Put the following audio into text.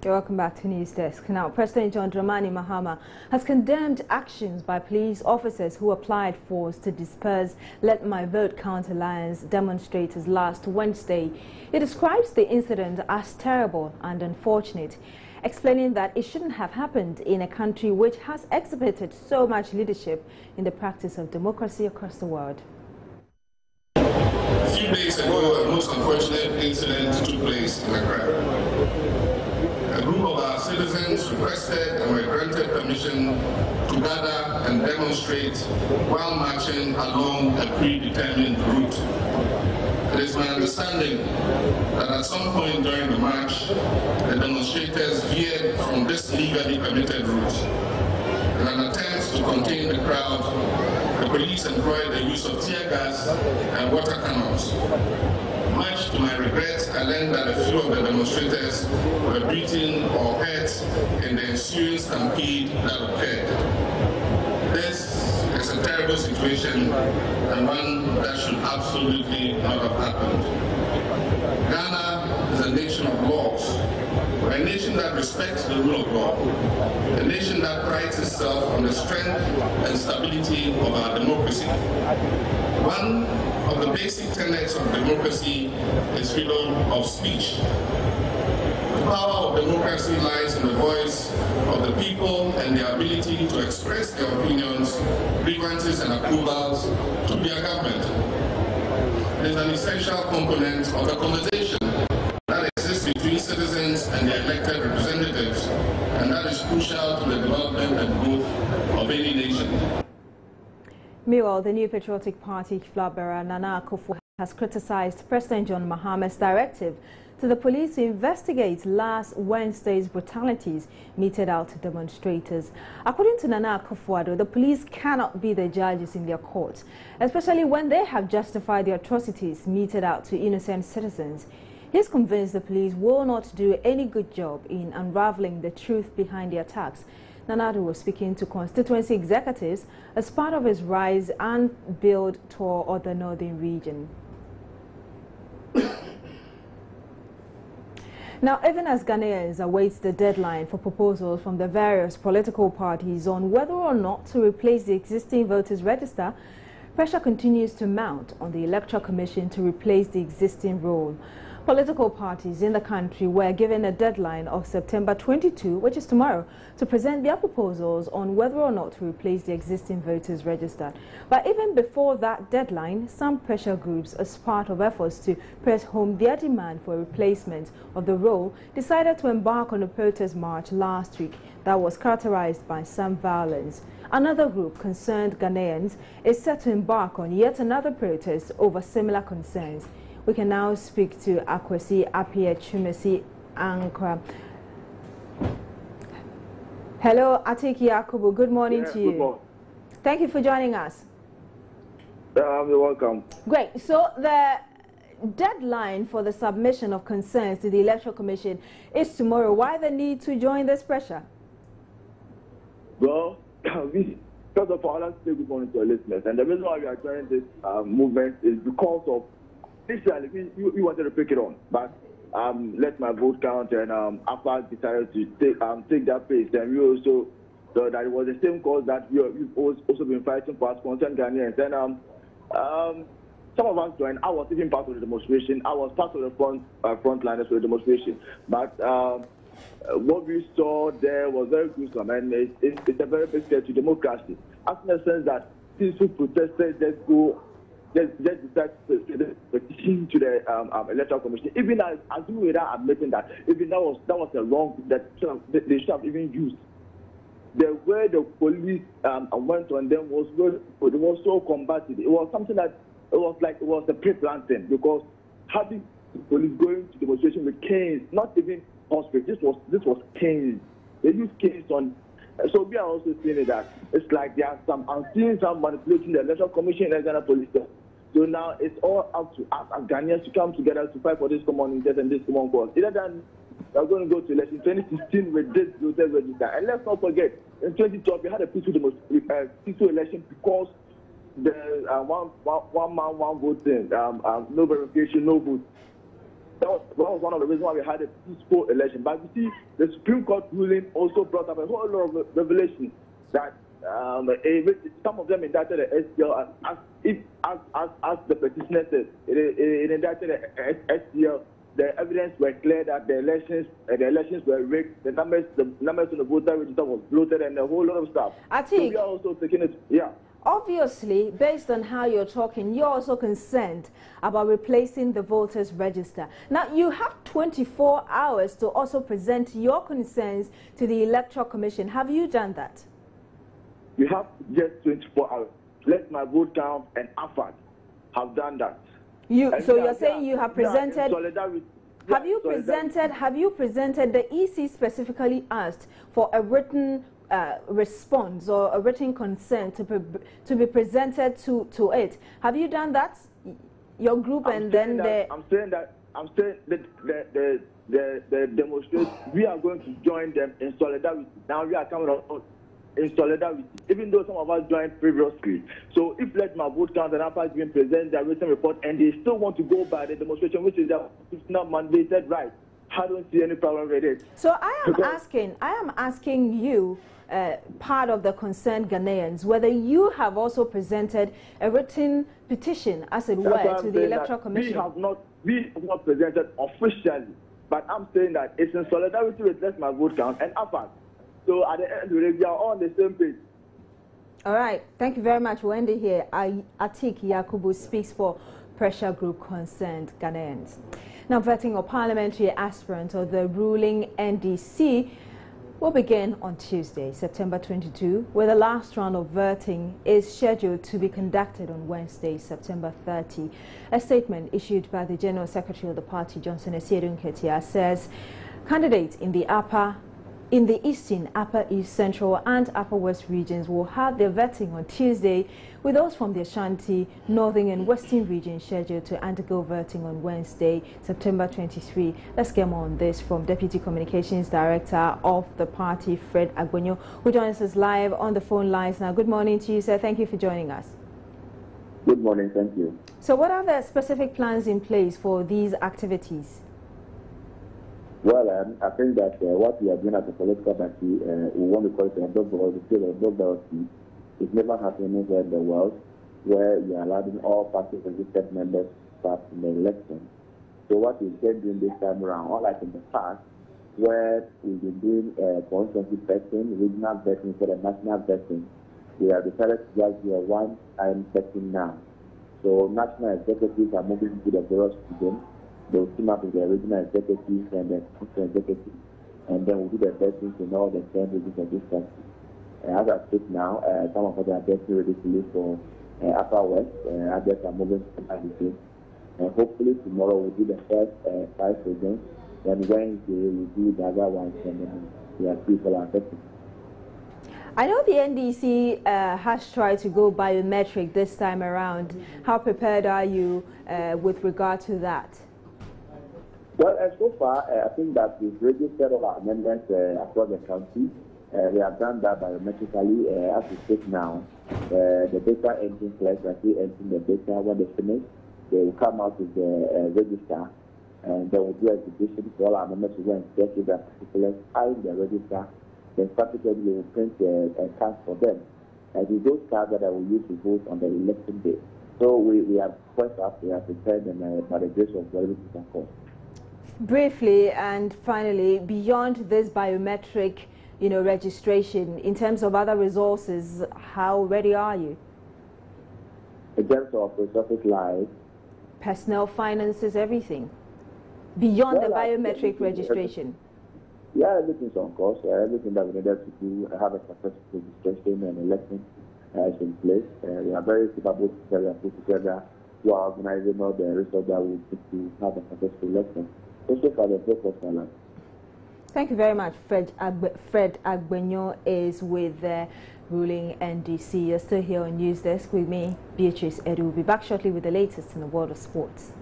Welcome back to News Desk. Now, President John Dramani Mahama has condemned actions by police officers who applied force to disperse Let My Vote Count Alliance demonstrators last Wednesday. He describes the incident as terrible and unfortunate, explaining that it shouldn't have happened in a country which has exhibited so much leadership in the practice of democracy across the world. A few days ago, a most unfortunate incident took place in Accra. A group of our citizens requested and were granted permission to gather and demonstrate while marching along a predetermined route. It is my understanding that at some point during the march, the demonstrators veered from this legally permitted route. In an attempt to contain the crowd, the police employed the use of tear gas and water cannons. Much to my regret, I learned that a few of the demonstrators were beaten or hurt in the ensuing stampede that occurred. This is a terrible situation and one that should absolutely not have happened. Ghana is a nation of laws. We're a nation that respects the rule of law, a nation that prides itself on the strength and stability of our democracy. One of the basic tenets of democracy is freedom of speech. The power of democracy lies in the voice of the people and their ability to express their opinions, grievances and approvals to their government. It is an essential component of the conversation that exists between citizens and their elected representatives, and that is crucial to the development and growth of any nation. Meanwhile, the New Patriotic Party flag bearer Nana Akufo has criticized President John Mahama's directive to the police to investigate last Wednesday's brutalities meted out to demonstrators. According to Nana Akufo, the police cannot be the judges in their courts, especially when they have justified the atrocities meted out to innocent citizens. He's convinced the police will not do any good job in unraveling the truth behind the attacks. Nanado was speaking to constituency executives as part of his Rise and Build tour of the northern region. Now, even as Ghanaians await the deadline for proposals from the various political parties on whether or not to replace the existing voters' register, pressure continues to mount on the Electoral Commission to replace the existing role. Political parties in the country were given a deadline of September 22, which is tomorrow, to present their proposals on whether or not to replace the existing voters register. But even before that deadline, some pressure groups, as part of efforts to press home their demand for a replacement of the role, decided to embark on a protest march last week that was characterized by some violence. Another group, Concerned Ghanaians, is set to embark on yet another protest over similar concerns. We can now speak to Akwesi Appiah Chumesi Ankra. Hello, Atiki Yakubu. Good morning to you. Good morning. Thank you for joining us. You're welcome. Great. So the deadline for the submission of concerns to the Electoral Commission is tomorrow. Why the need to join this pressure? Well, first of all, let's say good morning to our listeners. And the reason why we are joining this movement is because of initially, we wanted to pick it on, but let my vote count, and after decided to take that pace, and we also so that it was the same cause that we've also been fighting for as concerned Ghanaians. And some of us joined. I was even part of the demonstration. I was part of the frontliners for the demonstration. But what we saw there was very gruesome, and it's a very big threat to democracy. As in the sense that peaceful protesters just decide to petition to the Electoral Commission, even as we were admitting that even that was a wrong that they should have even used. The way the police went on them was so combative. It was something that it was a pre-planned, because having the police going to demonstration with canes, not even hospital, this was canes. They used canes on. So we are also seeing that it's like there are I'm seeing some manipulating the Electoral Commission and Ghana Police. So now it's all up to us as Ghanaians to come together to fight for this common interest and this common cause. Either than we're going to go to election 2016 with this voter register. And let's not forget, in 2012 we had a peaceful election because the one man, one vote thing, no verification, no vote. That was was one of the reasons why we had a peaceful election. But you see, the Supreme Court ruling also brought up a whole lot of revelations that some of them indicted the SPL as the petitioner said. It indicted the SPL. The evidence were clear that the elections were rigged. The numbers on the voter register was bloated, and a whole lot of stuff. I think. So we are also taking it. Yeah. Obviously, based on how you're talking, you're also concerned about replacing the voters register. Now, you have 24 hours to also present your concerns to the Electoral Commission. Have you done that? You have just 24 hours. Let my vote count and AFAD have done that. So you're saying you have presented. Have you presented the EC specifically asked for a written response or a written consent to be presented to it? Have you done that? Your group I'm saying the demonstrators, we are going to join them in solidarity. Now we are coming out in solidarity, even though some of us joined previously. So if let my vote count and AFAD being present their written report and they still want to go by the demonstration, which is their mandated right, I don't see any problem with it. So I am asking you, part of the concerned Ghanaians, whether you have also presented a written petition, as it were, to the Electoral Commission. We have not presented officially, but I'm saying that it's in solidarity with Let My Vote Count and AFAD. So at the end of the day, we are all on the same page. All right. Thank you very much. We'll end it here. Atik Yakubu speaks for Pressure Group Concerned Ghanaians. Now, vetting of parliamentary aspirant of the ruling NDC will begin on Tuesday, September 22, where the last round of vetting is scheduled to be conducted on Wednesday, September 30. A statement issued by the General Secretary of the party, Johnson Asiedu Nketia, says candidates in the Eastern, Upper East, Central and Upper West regions will have their vetting on Tuesday, with those from the Ashanti, Northern and Western regions scheduled to undergo vetting on Wednesday, September 23. Let's get more on this from Deputy Communications Director of the party, Fred Agbenyo, who joins us live on the phone lines now. Good morning to you, sir. Thank you for joining us. Good morning. Thank you. So what are the specific plans in place for these activities? Well, I think that what we are doing as a political party, we want to call it a dog ballot. It never happened anywhere in the world where we are allowing all parties registered members to start in the election. So what we've been doing this time around, unlike in the past, where we've been doing constituency vetting, regional vetting for the national vetting, we have decided to just do a one-time vetting now. So national executives are moving to the various regions. They'll team up with the regional executives and the constituency executives, and then we'll do the vetting in all the 10 regions of this country. As I speak now, some of us are getting ready to leave for Upper West, others are moving to Madison. And hopefully tomorrow we'll do the first 5 regions, then Wednesday we'll do the other ones, and then we have people are vetting. I know the NDC has tried to go biometric this time around. How prepared are you with regard to that? Well, so far, I think that we've registered all our amendments across the country. We have done that biometrically as we speak now. The data entering clerks are still entering the data. When they finish, they will come out with the register, and they will do exhibition for all our members to go and check if that particular are in the register. Then subsequently, we will print a card for them. And with those cards that I will use to vote on the election day. So we have quite up, we have prepared them by the grace of God, everything can come. Briefly and finally, beyond this biometric, registration, in terms of other resources, how ready are you? In terms of resources like personnel, finances, everything beyond the biometric registration. Yeah, everything's on course. Everything that we needed to do, have a successful registration and election is in place. We are very capable to put together who are organizing all the resources that we need to have a successful election. Thank you very much. Fred Agbenyo is with the ruling NDC. You're still here on News Desk with me, Beatrice Edu. We'll be back shortly with the latest in the world of sports.